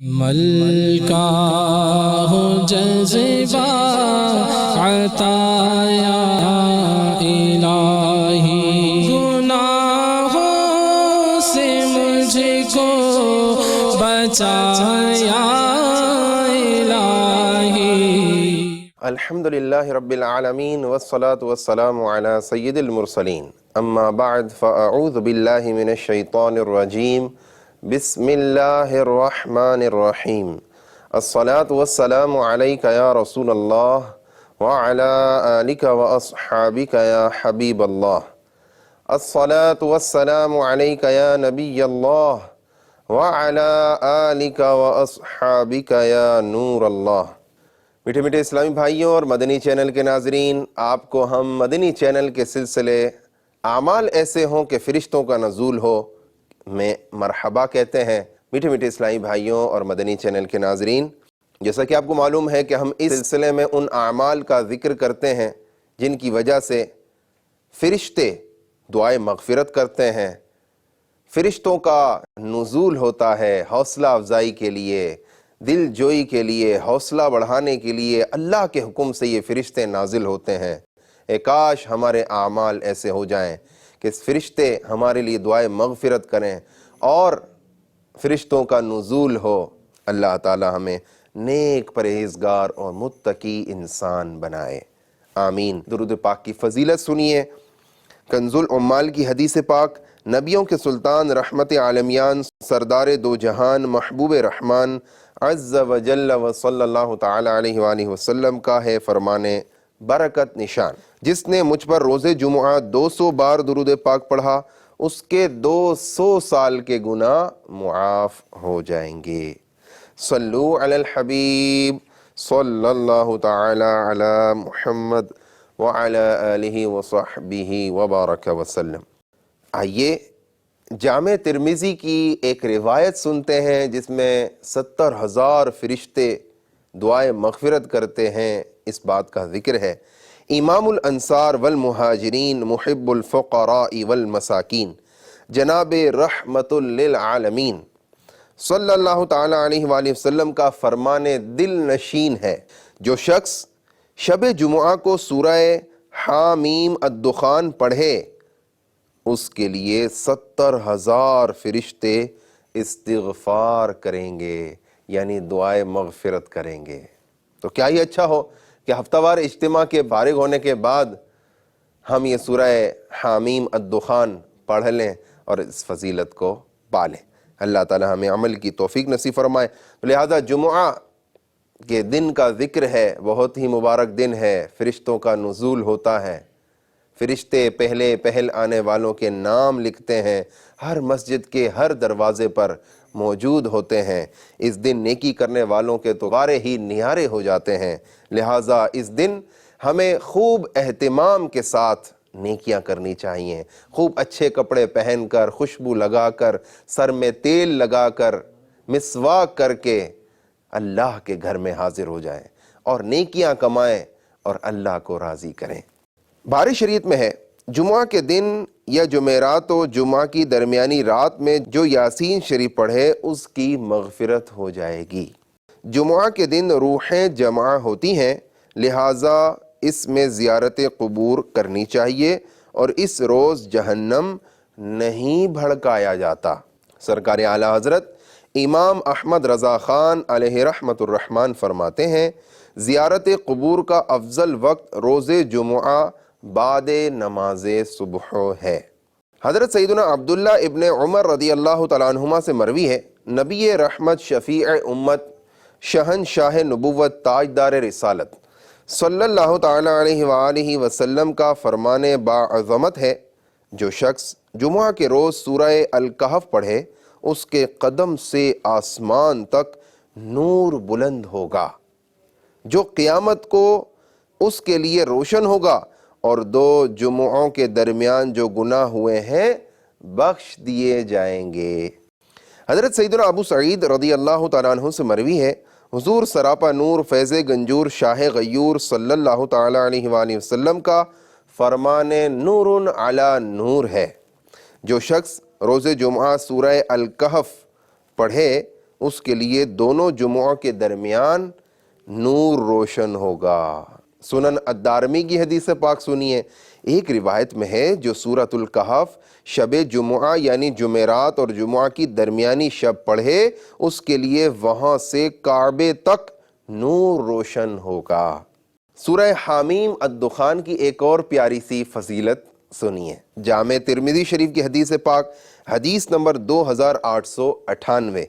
ملکہ ہو جذبہ عطایا الہی، گناہوں سے مجھ کو بچایا الہی۔ الحمدللہ رب العالمین والصلاة والسلام علی سید المرسلین، اما بعد فاعوذ باللہ من الشیطان الرجیم، بسم اللہ الرحمن الرحیم۔ الصلاة والسلام علیک یا رسول اللہ وعلی آلک واصحابک یا حبیب اللہ۔ الصلاة والسلام علیک یا نبی اللہ وعلی آلک واصحابک یا نور اللہ۔ میٹھے میٹھے اسلامی بھائیوں اور مدنی چینل کے ناظرین، آپ کو ہم مدنی چینل کے سلسلے اعمال ایسے ہوں کہ فرشتوں کا نزول ہو میں مرحبا کہتے ہیں۔ میٹھے میٹھے اسلامی بھائیوں اور مدنی چینل کے ناظرین، جیسا کہ آپ کو معلوم ہے کہ ہم اس سلسلے میں ان اعمال کا ذکر کرتے ہیں جن کی وجہ سے فرشتے دعائے مغفرت کرتے ہیں، فرشتوں کا نزول ہوتا ہے حوصلہ افزائی کے لیے، دل جوئی کے لیے، حوصلہ بڑھانے کے لیے اللہ کے حکم سے یہ فرشتے نازل ہوتے ہیں۔ اے کاش ہمارے اعمال ایسے ہو جائیں کہ فرشتے ہمارے لیے دعائے مغفرت کریں اور فرشتوں کا نزول ہو۔ اللہ تعالی ہمیں نیک پرہیزگار اور متقی انسان بنائے، آمین۔ درود پاک کی فضیلت سنیے۔ کنز العمال کی حدیث پاک نبیوں کے سلطان رحمت عالمیان سردار دو جہان محبوب رحمان عز و جل و صلی اللہ تعالی علیہ وآلہ وسلم کا ہے فرمانے برکت نشان، جس نے مجھ پر روز جمعہ 200 بار درود پاک پڑھا اس کے 200 سال کے گناہ معاف ہو جائیں گے۔ صلو علی الحبیب صلی اللہ تعالی علی محمد وعلی آلہ وصحبہ وبارک وسلم۔ آئیے جامع ترمذی کی ایک روایت سنتے ہیں جس میں 70,000 فرشتے دعائے مغفرت کرتے ہیں۔ اس بات کا ذکر ہے امام الانصار والمہاجرین محب الفقراء والمساکین جناب رحمت للعالمین صلی اللہ تعالی علیہ وآلہ وسلم کا فرمان دل نشین ہے، جو شخص شب جمعہ کو سورہ حامیم الدخان پڑھے اس کے لیے 70,000 فرشتے استغفار کریں گے، یعنی دعائے مغفرت کریں گے۔ تو کیا ہی اچھا ہو کہ ہفتہ وار اجتماع کے فارغ ہونے کے بعد ہم یہ سورہ حامیم الدخان پڑھ لیں اور اس فضیلت کو پالیں۔ اللہ تعالی ہمیں عمل کی توفیق نصیب فرمائے۔ لہذا جمعہ کے دن کا ذکر ہے، بہت ہی مبارک دن ہے، فرشتوں کا نزول ہوتا ہے، فرشتے پہل آنے والوں کے نام لکھتے ہیں، ہر مسجد کے ہر دروازے پر موجود ہوتے ہیں۔ اس دن نیکی کرنے والوں کے تو غارے ہی نہارے ہو جاتے ہیں۔ لہٰذا اس دن ہمیں خوب اہتمام کے ساتھ نیکیاں کرنی چاہیے، خوب اچھے کپڑے پہن کر، خوشبو لگا کر، سر میں تیل لگا کر، مسواک کر کے اللہ کے گھر میں حاضر ہو جائیں اور نیکیاں کمائیں اور اللہ کو راضی کریں۔ بارش شریعت میں ہے جمعہ کے دن یا جمعرات و جمعہ کی درمیانی رات میں جو یاسین شریف پڑھے اس کی مغفرت ہو جائے گی۔ جمعہ کے دن روحیں جمع ہوتی ہیں، لہٰذا اس میں زیارت قبور کرنی چاہیے اور اس روز جہنم نہیں بھڑکایا جاتا۔ سرکار اعلیٰ حضرت امام احمد رضا خان علیہ رحمت الرحمن فرماتے ہیں، زیارت قبور کا افضل وقت روز جمعہ بعد نماز صبح ہے۔ حضرت سیدنا عبداللہ ابن عمر رضی اللہ تعالیٰ عنہما سے مروی ہے، نبی رحمت شفیع امت شہنشاہ نبوت تاجدار رسالت صلی اللہ تعالیٰ علیہ وآلہ وسلم کا فرمان باعظمت ہے، جو شخص جمعہ کے روز سورہ الکہف پڑھے اس کے قدم سے آسمان تک نور بلند ہوگا جو قیامت کو اس کے لیے روشن ہوگا، اور 2 جمعوں کے درمیان جو گناہ ہوئے ہیں بخش دیے جائیں گے۔ حضرت سیدنا ابو سعید رضی اللہ تعالیٰ عنہ سے مروی ہے، حضور سراپا نور فیض گنجور شاہ غیور صلی اللہ تعالیٰ علیہ وآلہ وسلم کا فرمان نور علی نور ہے، جو شخص روز جمعہ سورہ الکہف پڑھے اس کے لیے دونوں جمعوں کے درمیان نور روشن ہوگا۔ سنن الدارمی کی حدیث پاک سنیے، ایک روایت میں ہے جو سورۃ الکہف شب جمعہ یعنی جمعرات اور جمعہ کی درمیانی شب پڑھے اس کے لیے وہاں سے کعبے تک نور روشن ہوگا۔ سورہ حامیم الدخان کی ایک اور پیاری سی فضیلت سنیے، جامع ترمذی شریف کی حدیث پاک حدیث نمبر 2898،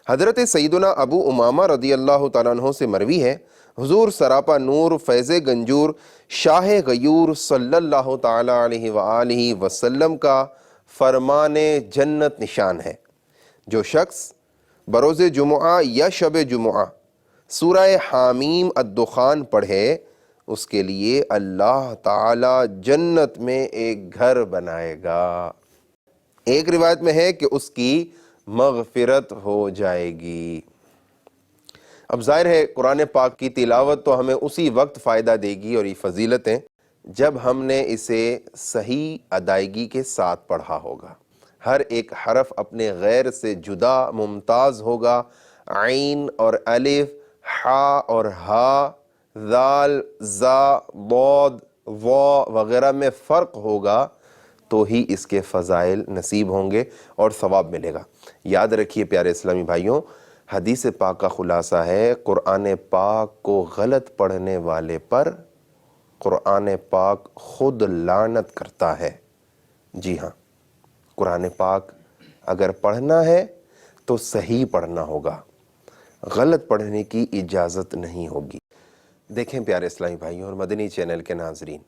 حضرت سیدنا ابو امامہ رضی اللہ تعالیٰ عنہ سے مروی ہے، حضور سراپا نور فیض گنجور شاہ غیور صلی اللہ تعالیٰ علیہ وآلہ وسلم کا فرمان جنت نشان ہے، جو شخص بروز جمعہ یا شب جمعہ سورہ حامیم الدخان پڑھے اس کے لیے اللہ تعالیٰ جنت میں ایک گھر بنائے گا۔ ایک روایت میں ہے کہ اس کی مغفرت ہو جائے گی۔ اب ظاہر ہے قرآن پاک کی تلاوت تو ہمیں اسی وقت فائدہ دے گی اور یہ فضیلتیں جب ہم نے اسے صحیح ادائیگی کے ساتھ پڑھا ہوگا۔ ہر ایک حرف اپنے غیر سے جدا ممتاز ہوگا، عین اور الف، حا اور ہا، ذال، زا، ضاد، وا وغیرہ میں فرق ہوگا تو ہی اس کے فضائل نصیب ہوں گے اور ثواب ملے گا۔ یاد رکھیے پیارے اسلامی بھائیوں، حدیث پاک کا خلاصہ ہے قرآن پاک کو غلط پڑھنے والے پر قرآن پاک خود لعنت کرتا ہے۔ جی ہاں، قرآن پاک اگر پڑھنا ہے تو صحیح پڑھنا ہوگا، غلط پڑھنے کی اجازت نہیں ہوگی۔ دیکھیں پیارے اسلامی بھائیوں اور مدنی چینل کے ناظرین،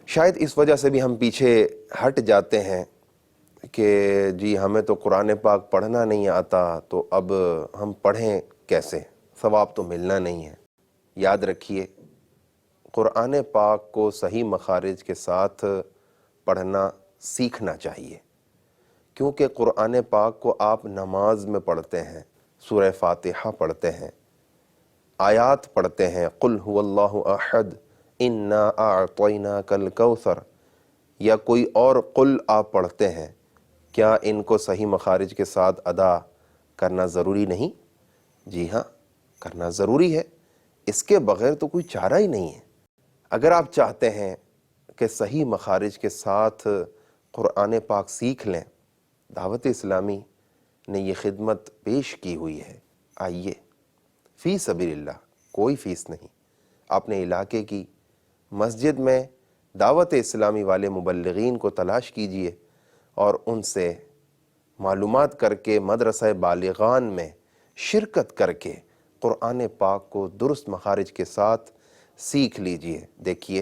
شاید اس وجہ سے بھی ہم پیچھے ہٹ جاتے ہیں کہ جی ہمیں تو قرآن پاک پڑھنا نہیں آتا تو اب ہم پڑھیں کیسے، ثواب تو ملنا نہیں ہے۔ یاد رکھیے قرآن پاک کو صحیح مخارج کے ساتھ پڑھنا سیکھنا چاہیے، کیونکہ قرآن پاک کو آپ نماز میں پڑھتے ہیں، سورہ فاتحہ پڑھتے ہیں، آیات پڑھتے ہیں، قل هو اللہ احد انا اعطیناک الکوثر، یا کوئی اور قل آپ پڑھتے ہیں، کیا ان کو صحیح مخارج کے ساتھ ادا کرنا ضروری نہیں؟ جی ہاں، کرنا ضروری ہے، اس کے بغیر تو کوئی چارہ ہی نہیں ہے۔ اگر آپ چاہتے ہیں کہ صحیح مخارج کے ساتھ قرآن پاک سیکھ لیں، دعوت اسلامی نے یہ خدمت پیش کی ہوئی ہے۔ آئیے، فی سبیل اللہ، کوئی فیس نہیں، اپنے علاقے کی مسجد میں دعوت اسلامی والے مبلغین کو تلاش کیجئے اور ان سے معلومات کر کے مدرسہ بالغان میں شرکت کر کے قرآن پاک کو درست مخارج کے ساتھ سیکھ لیجئے۔ دیکھیے،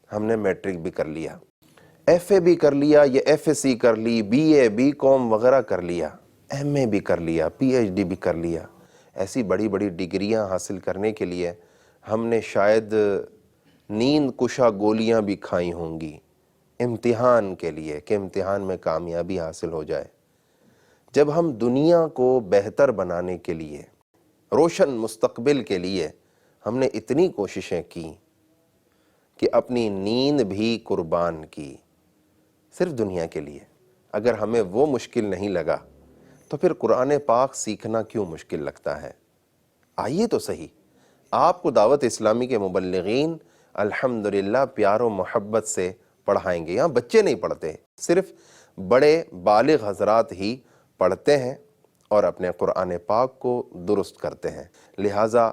ہم نے میٹرک بھی کر لیا، ایف اے بھی کر لیا، یا ایف ایس سی کر لی، بی اے، بی کام وغیرہ کر لیا، ایم اے بھی کر لیا، پی ایچ ڈی بھی کر لیا، ایسی بڑی بڑی ڈگریاں حاصل کرنے کے لیے ہم نے شاید نیند کشا گولیاں بھی کھائی ہوں گی امتحان کے لیے کہ امتحان میں کامیابی حاصل ہو جائے۔ جب ہم دنیا کو بہتر بنانے کے لیے، روشن مستقبل کے لیے ہم نے اتنی کوششیں کی کہ اپنی نیند بھی قربان کی صرف دنیا کے لیے، اگر ہمیں وہ مشکل نہیں لگا تو پھر قرآن پاک سیکھنا کیوں مشکل لگتا ہے؟ آئیے تو صحیح، آپ کو دعوت اسلامی کے مبلغین الحمدللہ پیار و محبت سے پڑھائیں گے۔ یہاں بچے نہیں پڑھتے، صرف بڑے بالغ حضرات ہی پڑھتے ہیں اور اپنے قرآن پاک کو درست کرتے ہیں۔ لہٰذا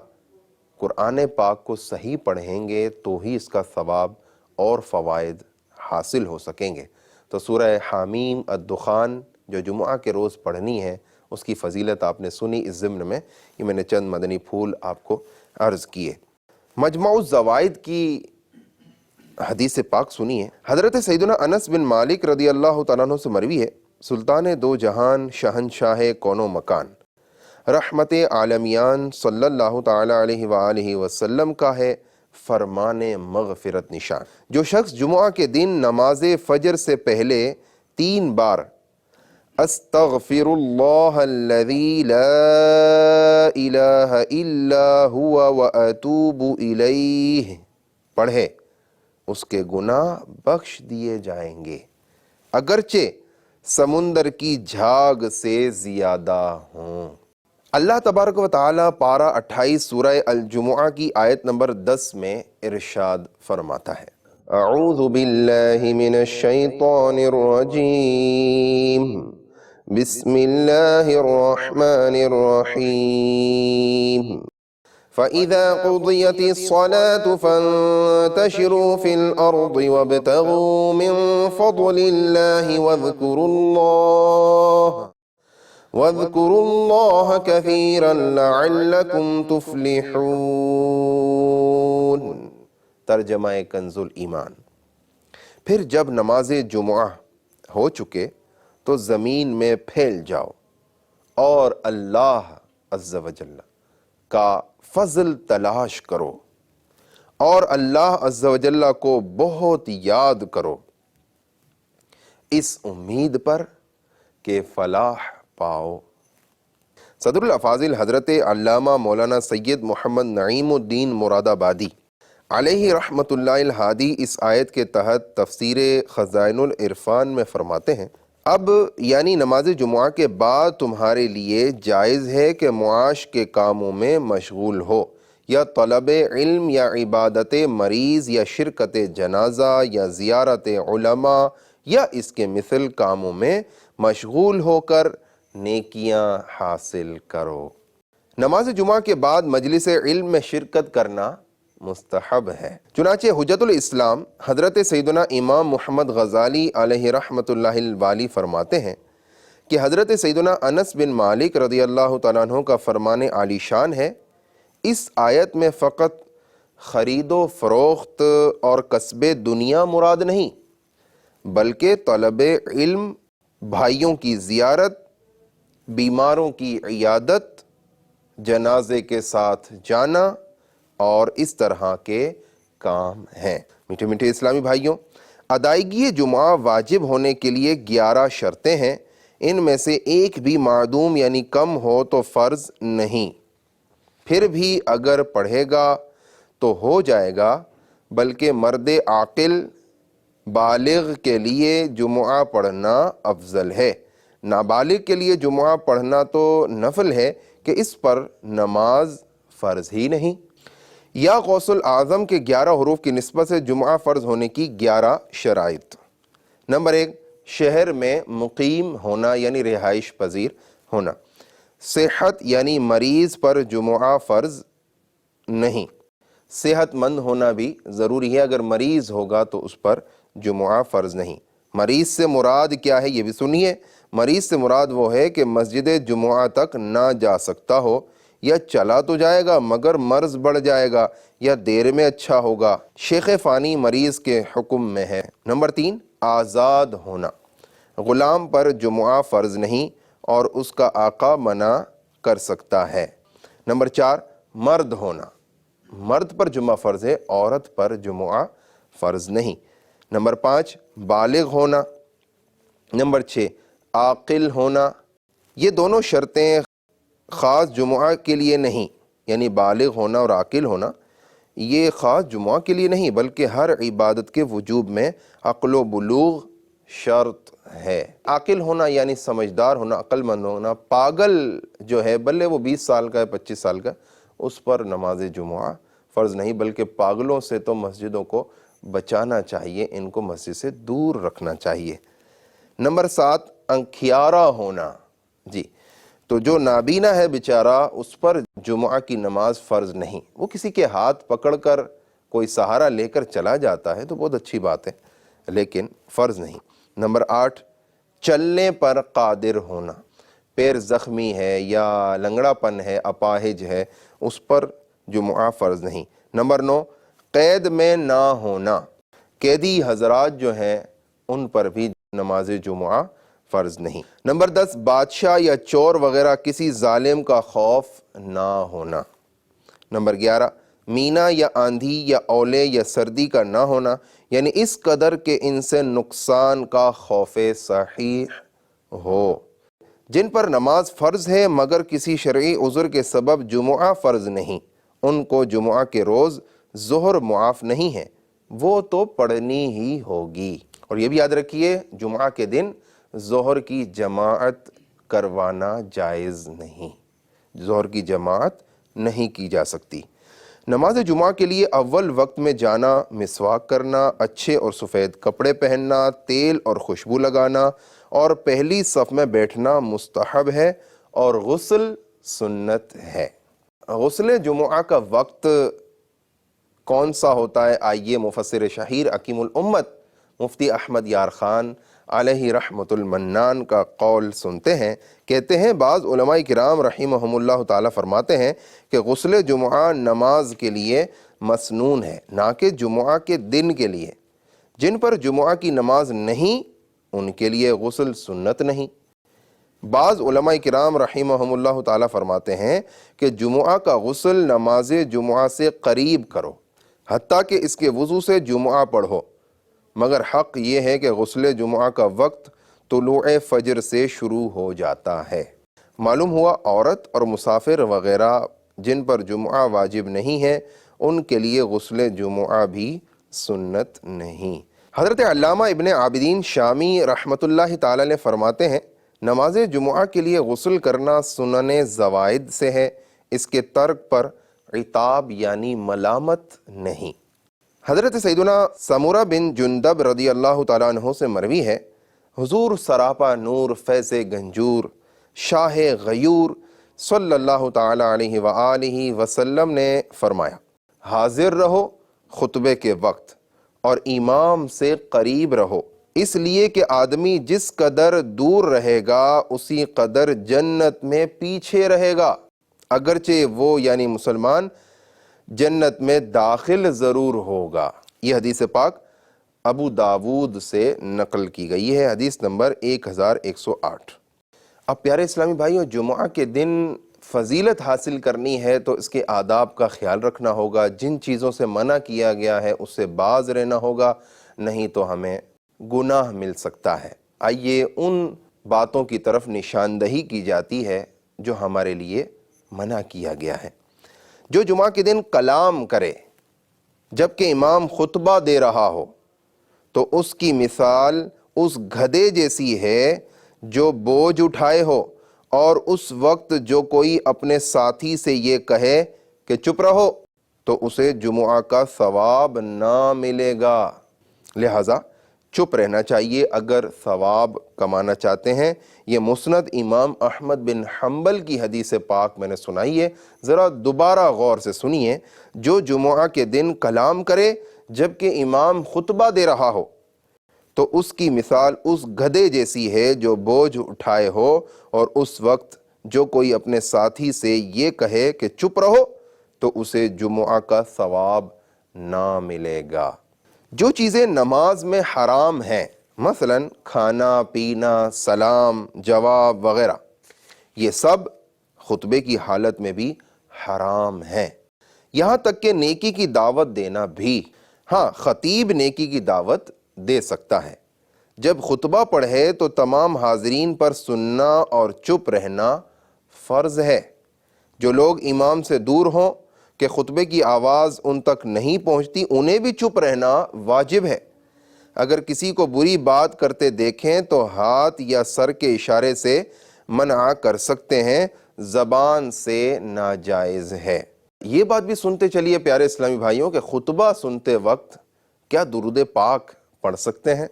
قرآن پاک کو صحیح پڑھیں گے تو ہی اس کا ثواب اور فوائد حاصل ہو سکیں گے۔ تو سورہ حامیم الدخان جو جمعہ کے روز پڑھنی ہے، اس کی فضیلت آپ نے سنی۔ اس ضمن میں یہ میں نے چند مدنی پھول آپ کو عرض کیے۔ مجمع الزوائد کی حدیث پاک سنیے، حضرت سیدنا انس بن مالک رضی اللہ تعالیٰ عنہ سے مروی ہے، سلطان دو جہان شہنشاہ کون و مکان رحمت عالمیان صلی اللہ تعالیٰ علیہ وآلہ وسلم کا ہے فرمان مغفرت نشان، جو شخص جمعہ کے دن نماز فجر سے پہلے 3 بار استغفر اللہ الذی لا الہ الا ہوا واتوب الیہ پڑھے، اس کے گناہ بخش دیے جائیں گے، اگرچہ سمندر کی جھاگ سے زیادہ ہوں۔ اللہ تبارک و تعالی پارہ 28 سورہ الجمعہ کی آیت نمبر 10 میں ارشاد فرماتا ہے، اعوذ باللہ من الشیطان الرجیم، بسم اللہ الرحمن الرحیم، فَإِذَا قُضِيَتِ الصَّلَاةُ فَانتَشِرُوا فِي الْأَرْضِ وَابْتَغُوا مِن فَضْلِ اللَّهِ وَاذْكُرُوا اللَّهَ كَثِيرًا لَعَلَّكُمْ تُفْلِحُونَ۔ ترجمہ کنز الایمان۔ پھر جب نماز جمعہ ہو چکے تو زمین میں پھیل جاؤ اور اللہ عز و جل کا فضل تلاش کرو اور اللہ عز و جل کو بہت یاد کرو، اس امید پر کہ فلاح پاؤ۔ صدر الافاضل حضرت علامہ مولانا سید محمد نعیم الدین مراد آبادی علیہ رحمۃ اللہ الہادی اس آیت کے تحت تفسیر خزائن العرفان میں فرماتے ہیں، اب یعنی نماز جمعہ کے بعد تمہارے لیے جائز ہے کہ معاش کے کاموں میں مشغول ہو، یا طلب علم یا عبادت مریض یا شرکت جنازہ یا زیارت علماء یا اس کے مثل کاموں میں مشغول ہو کر نیکیاں حاصل کرو۔ نماز جمعہ کے بعد مجلس علم میں شرکت کرنا مستحب ہے۔ چنانچہ حجت الاسلام حضرت سیدنا امام محمد غزالی علیہ رحمۃ اللہ الوالی فرماتے ہیں کہ حضرت سیدنا انس بن مالک رضی اللہ تعالیٰ عنہ کا فرمان عالی شان ہے، اس آیت میں فقط خرید و فروخت اور کسب دنیا مراد نہیں، بلکہ طلب علم، بھائیوں کی زیارت، بیماروں کی عیادت، جنازے کے ساتھ جانا اور اس طرح کے کام ہیں۔ میٹھے میٹھے اسلامی بھائیوں، ادائیگی جمعہ واجب ہونے کے لیے 11 شرطیں ہیں، ان میں سے ایک بھی معدوم یعنی کم ہو تو فرض نہیں، پھر بھی اگر پڑھے گا تو ہو جائے گا، بلکہ مرد عاقل بالغ کے لیے جمعہ پڑھنا افضل ہے۔ نابالغ کے لیے جمعہ پڑھنا تو نفل ہے کہ اس پر نماز فرض ہی نہیں۔ یا غوث الاعظم کے 11 حروف کی نسبت سے جمعہ فرض ہونے کی 11 شرائط۔ نمبر 1، شہر میں مقیم ہونا یعنی رہائش پذیر ہونا۔ صحت یعنی مریض پر جمعہ فرض نہیں، صحت مند ہونا بھی ضروری ہے، اگر مریض ہوگا تو اس پر جمعہ فرض نہیں۔ مریض سے مراد کیا ہے یہ بھی سنیے۔ مریض سے مراد وہ ہے کہ مسجد جمعہ تک نہ جا سکتا ہو، یا چلا تو جائے گا مگر مرض بڑھ جائے گا، یا دیر میں اچھا ہوگا۔ شیخ فانی مریض کے حکم میں ہے۔ نمبر 3، آزاد ہونا۔ غلام پر جمعہ فرض نہیں اور اس کا آقا منع کر سکتا ہے۔ نمبر 4، مرد ہونا۔ مرد پر جمعہ فرض ہے، عورت پر جمعہ فرض نہیں۔ نمبر 5، بالغ ہونا۔ نمبر 6، عاقل ہونا۔ یہ دونوں شرطیں خاص جمعہ کے لیے نہیں، یعنی بالغ ہونا اور عاقل ہونا یہ خاص جمعہ کے لیے نہیں، بلکہ ہر عبادت کے وجوب میں عقل و بلوغ شرط ہے۔ عاقل ہونا یعنی سمجھدار ہونا، عقل مند ہونا۔ پاگل جو ہے بھلے وہ 20 سال کا ہے، 25 سال کا، اس پر نماز جمعہ فرض نہیں، بلکہ پاگلوں سے تو مسجدوں کو بچانا چاہیے، ان کو مسجد سے دور رکھنا چاہیے۔ نمبر 7، انکھیارا ہونا۔ جی، تو جو نابینا ہے بیچارہ، اس پر جمعہ کی نماز فرض نہیں۔ وہ کسی کے ہاتھ پکڑ کر کوئی سہارا لے کر چلا جاتا ہے تو بہت اچھی بات ہے، لیکن فرض نہیں۔ نمبر 8، چلنے پر قادر ہونا۔ پیر زخمی ہے یا لنگڑا پن ہے، اپاہج ہے، اس پر جمعہ فرض نہیں۔ نمبر 9، قید میں نہ ہونا۔ قیدی حضرات جو ہیں ان پر بھی نماز جمعہ فرض نہیں۔ نمبر 10، بادشاہ یا چور وغیرہ کسی ظالم کا خوف نہ ہونا۔ نمبر 11، مینا یا آندھی یا اولے یا سردی کا نہ ہونا، یعنی اس قدر کہ ان سے نقصان کا خوف صحیح ہو۔ جن پر نماز فرض ہے مگر کسی شرعی عذر کے سبب جمعہ فرض نہیں، ان کو جمعہ کے روز ظہر معاف نہیں ہے، وہ تو پڑھنی ہی ہوگی۔ اور یہ بھی یاد رکھیے، جمعہ کے دن ظہر کی جماعت کروانا جائز نہیں۔ ظہر کی جماعت نہیں کی جا سکتی۔ نماز جمعہ کے لیے اول وقت میں جانا، مسواک کرنا، اچھے اور سفید کپڑے پہننا، تیل اور خوشبو لگانا اور پہلی صف میں بیٹھنا مستحب ہے اور غسل سنت ہے۔ غسل جمعہ کا وقت کون سا ہوتا ہے؟ آئیے مفسر شہیر حکیم الامت مفتی احمد یار خان علیہ رحمت المنان کا قول سنتے ہیں۔ کہتے ہیں بعض علماء کرام رحمہم اللہ تعالیٰ فرماتے ہیں کہ غسل جمعہ نماز کے لیے مسنون ہے، نہ کہ جمعہ کے دن کے لیے۔ جن پر جمعہ کی نماز نہیں ان کے لیے غسل سنت نہیں۔ بعض علماء کرام رحمہم اللہ تعالیٰ فرماتے ہیں کہ جمعہ کا غسل نماز جمعہ سے قریب کرو، حتیٰ کہ اس کے وضو سے جمعہ پڑھو، مگر حق یہ ہے کہ غسل جمعہ کا وقت طلوع فجر سے شروع ہو جاتا ہے۔ معلوم ہوا عورت اور مسافر وغیرہ جن پر جمعہ واجب نہیں ہے ان کے لیے غسل جمعہ بھی سنت نہیں۔ حضرت علامہ ابن عابدین شامی رحمۃ اللہ تعالی نے فرماتے ہیں نماز جمعہ کے لیے غسل کرنا سنن زوائد سے ہے، اس کے ترک پر عتاب یعنی ملامت نہیں۔ حضرت سیدنا سمورہ بن جندب رضی اللہ تعالیٰ عنہ سے مروی ہے حضور سراپا نور فیض گنجور شاہ غیور صلی اللہ تعالیٰ علیہ وآلہ وسلم نے فرمایا حاضر رہو خطبے کے وقت اور امام سے قریب رہو، اس لیے کہ آدمی جس قدر دور رہے گا اسی قدر جنت میں پیچھے رہے گا، اگرچہ وہ یعنی مسلمان جنت میں داخل ضرور ہوگا۔ یہ حدیث پاک ابو داود سے نقل کی گئی ہے، حدیث نمبر 1108۔ اب پیارے اسلامی بھائیوں، جمعہ کے دن فضیلت حاصل کرنی ہے تو اس کے آداب کا خیال رکھنا ہوگا، جن چیزوں سے منع کیا گیا ہے اس سے باز رہنا ہوگا، نہیں تو ہمیں گناہ مل سکتا ہے۔ آئیے ان باتوں کی طرف نشاندہی کی جاتی ہے جو ہمارے لیے منع کیا گیا ہے۔ جو جمعہ کے دن کلام کرے جبکہ امام خطبہ دے رہا ہو تو اس کی مثال اس گدھے جیسی ہے جو بوجھ اٹھائے ہو، اور اس وقت جو کوئی اپنے ساتھی سے یہ کہے کہ چپ رہو تو اسے جمعہ کا ثواب نہ ملے گا۔ لہٰذا چپ رہنا چاہیے اگر ثواب کمانا چاہتے ہیں۔ یہ مسند امام احمد بن حنبل کی حدیث پاک میں نے سنائی ہے، ذرا دوبارہ غور سے سنیے۔ جو جمعہ کے دن کلام کرے جبکہ امام خطبہ دے رہا ہو تو اس کی مثال اس گدھے جیسی ہے جو بوجھ اٹھائے ہو، اور اس وقت جو کوئی اپنے ساتھی سے یہ کہے کہ چپ رہو تو اسے جمعہ کا ثواب نہ ملے گا۔ جو چیزیں نماز میں حرام ہیں، مثلا کھانا پینا، سلام جواب وغیرہ، یہ سب خطبے کی حالت میں بھی حرام ہیں، یہاں تک کہ نیکی کی دعوت دینا بھی۔ ہاں، خطیب نیکی کی دعوت دے سکتا ہے۔ جب خطبہ پڑھے تو تمام حاضرین پر سننا اور چپ رہنا فرض ہے۔ جو لوگ امام سے دور ہوں کہ خطبے کی آواز ان تک نہیں پہنچتی، انہیں بھی چپ رہنا واجب ہے۔ اگر کسی کو بری بات کرتے دیکھیں تو ہاتھ یا سر کے اشارے سے منع کر سکتے ہیں، زبان سے ناجائز ہے۔ یہ بات بھی سنتے چلیے پیارے اسلامی بھائیوں کہ خطبہ سنتے وقت کیا درود پاک پڑھ سکتے ہیں؟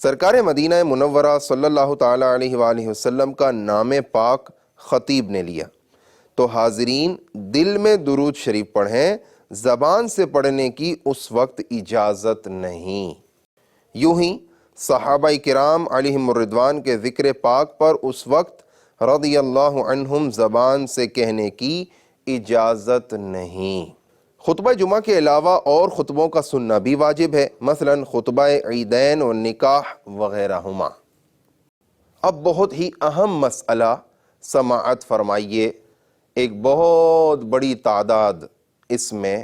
سرکار مدینہ منورہ صلی اللہ تعالیٰ علیہ وآلہ وسلم کا نام پاک خطیب نے لیا تو حاضرین دل میں درود شریف پڑھیں، زبان سے پڑھنے کی اس وقت اجازت نہیں۔ یوں ہی صحابہ کرام علیہم الرضوان کے ذکر پاک پر اس وقت رضی اللہ عنہم زبان سے کہنے کی اجازت نہیں۔ خطبہ جمعہ کے علاوہ اور خطبوں کا سننا بھی واجب ہے، مثلا خطبہ عیدین و نکاح وغیرہ ہما۔ اب بہت ہی اہم مسئلہ سماعت فرمائیے، ایک بہت بڑی تعداد اس میں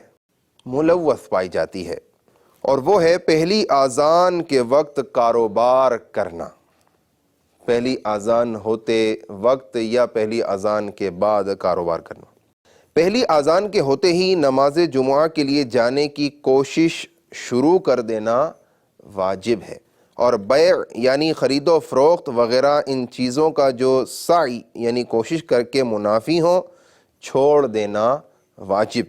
ملوث پائی جاتی ہے، اور وہ ہے پہلی اذان کے وقت کاروبار کرنا۔ پہلی اذان ہوتے وقت یا پہلی اذان کے بعد کاروبار کرنا۔ پہلی اذان کے ہوتے ہی نماز جمعہ کے لیے جانے کی کوشش شروع کر دینا واجب ہے، اور بیع یعنی خرید و فروخت وغیرہ ان چیزوں کا جو سعی یعنی کوشش کر کے منافی ہوں، چھوڑ دینا واجب۔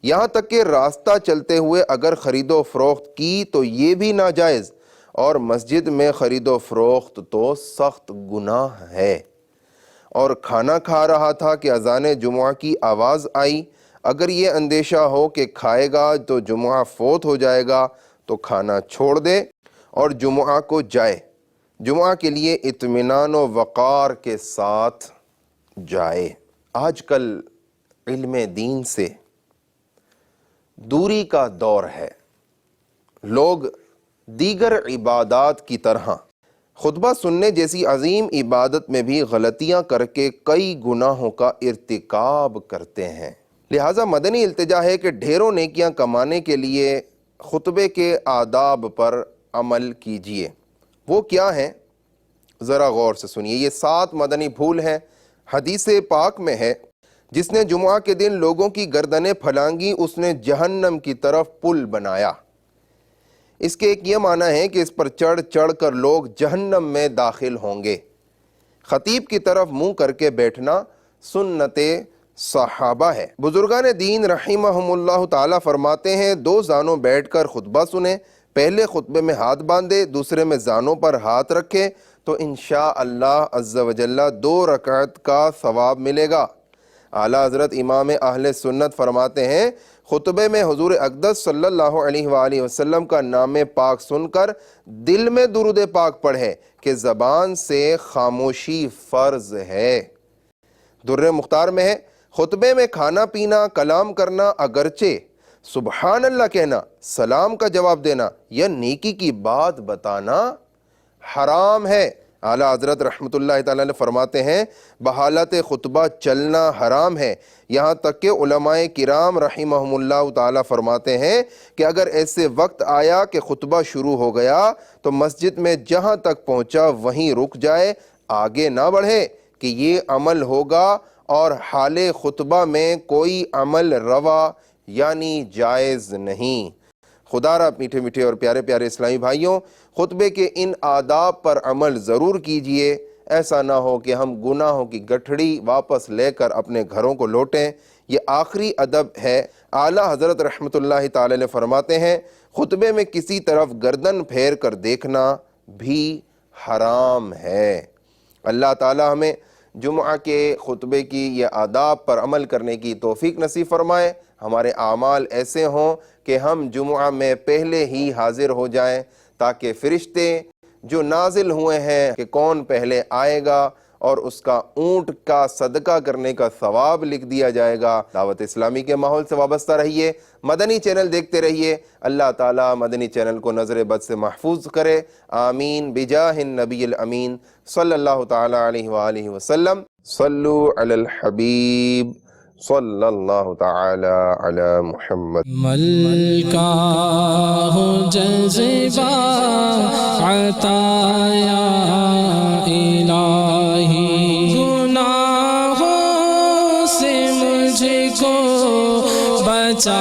یہاں تک کہ راستہ چلتے ہوئے اگر خرید و فروخت کی تو یہ بھی ناجائز، اور مسجد میں خرید و فروخت تو سخت گناہ ہے۔ اور کھانا کھا رہا تھا کہ اذان جمعہ کی آواز آئی، اگر یہ اندیشہ ہو کہ کھائے گا تو جمعہ فوت ہو جائے گا تو کھانا چھوڑ دے اور جمعہ کو جائے، جمعہ کے لیے اطمینان و وقار کے ساتھ جائے۔ آج کل علم دین سے دوری کا دور ہے، لوگ دیگر عبادات کی طرح خطبہ سننے جیسی عظیم عبادت میں بھی غلطیاں کر کے کئی گناہوں کا ارتکاب کرتے ہیں۔ لہٰذا مدنی التجا ہے کہ ڈھیروں نیکیاں کمانے کے لیے خطبے کے آداب پر عمل کیجیے۔ وہ کیا ہیں؟ ذرا غور سے سنیے۔ یہ 7 مدنی پھول ہیں۔ حدیث پاک میں ہے، جس نے جمعہ کے دن لوگوں کی گردنیں پھلانگی اس نے جہنم کی طرف پل بنایا۔ اس کے ایک یہ معنی ہے کہ اس پر چڑھ چڑھ کر لوگ جہنم میں داخل ہوں گے۔ خطیب کی طرف منہ کر کے بیٹھنا سنت صحابہ ہے۔ بزرگان دین رحمہم اللہ تعالیٰ فرماتے ہیں 2 زانوں بیٹھ کر خطبہ سنیں، پہلے خطبے میں ہاتھ باندھے، دوسرے میں زانوں پر ہاتھ رکھے تو انشاءاللہ عز و جل 2 رکعت کا ثواب ملے گا۔ اعلیٰ حضرت امام اہل سنت فرماتے ہیں خطبے میں حضور اقدس صلی اللہ علیہ وآلہ وسلم کا نام پاک سن کر دل میں درود پاک پڑھے کہ زبان سے خاموشی فرض ہے۔ در مختار میں ہے خطبے میں کھانا پینا، کلام کرنا، اگرچہ سبحان اللہ کہنا، سلام کا جواب دینا یا نیکی کی بات بتانا حرام ہے۔ اعلیٰ حضرت رحمت اللہ تعالیٰ فرماتے ہیں بحالت خطبہ چلنا حرام ہے، یہاں تک کہ علماء کرام رحمہم اللہ تعالیٰ فرماتے ہیں کہ اگر ایسے وقت آیا کہ خطبہ شروع ہو گیا تو مسجد میں جہاں تک پہنچا وہیں رک جائے، آگے نہ بڑھے، کہ یہ عمل ہوگا اور حال خطبہ میں کوئی عمل روا یعنی جائز نہیں۔ خدا را میٹھے میٹھے اور پیارے پیارے اسلامی بھائیوں، خطبے کے ان آداب پر عمل ضرور کیجئے، ایسا نہ ہو کہ ہم گناہوں کی گٹھڑی واپس لے کر اپنے گھروں کو لوٹیں۔ یہ آخری ادب ہے۔ اعلیٰ حضرت رحمت اللہ تعالی علیہ فرماتے ہیں خطبے میں کسی طرف گردن پھیر کر دیکھنا بھی حرام ہے۔ اللہ تعالی ہمیں جمعہ کے خطبے کی یہ آداب پر عمل کرنے کی توفیق نصیب فرمائے۔ ہمارے اعمال ایسے ہوں کہ ہم جمعہ میں پہلے ہی حاضر ہو جائیں، تاکہ فرشتے جو نازل ہوئے ہیں کہ کون پہلے آئے گا اور اس کا اونٹ کا صدقہ کرنے کا ثواب لکھ دیا جائے گا۔ دعوت اسلامی کے ماحول سے وابستہ رہیے، مدنی چینل دیکھتے رہیے۔ اللہ تعالیٰ مدنی چینل کو نظر بد سے محفوظ کرے، آمین بجاہ النبی الامین صلی اللہ تعالیٰ علیہ وآلہ وسلم۔ صلو علی الحبیب صلی اللہ تعالی علی محمد۔ ملکہ ہو جذبہ عطایا الہی، گناہوں سے مجھ کو بچا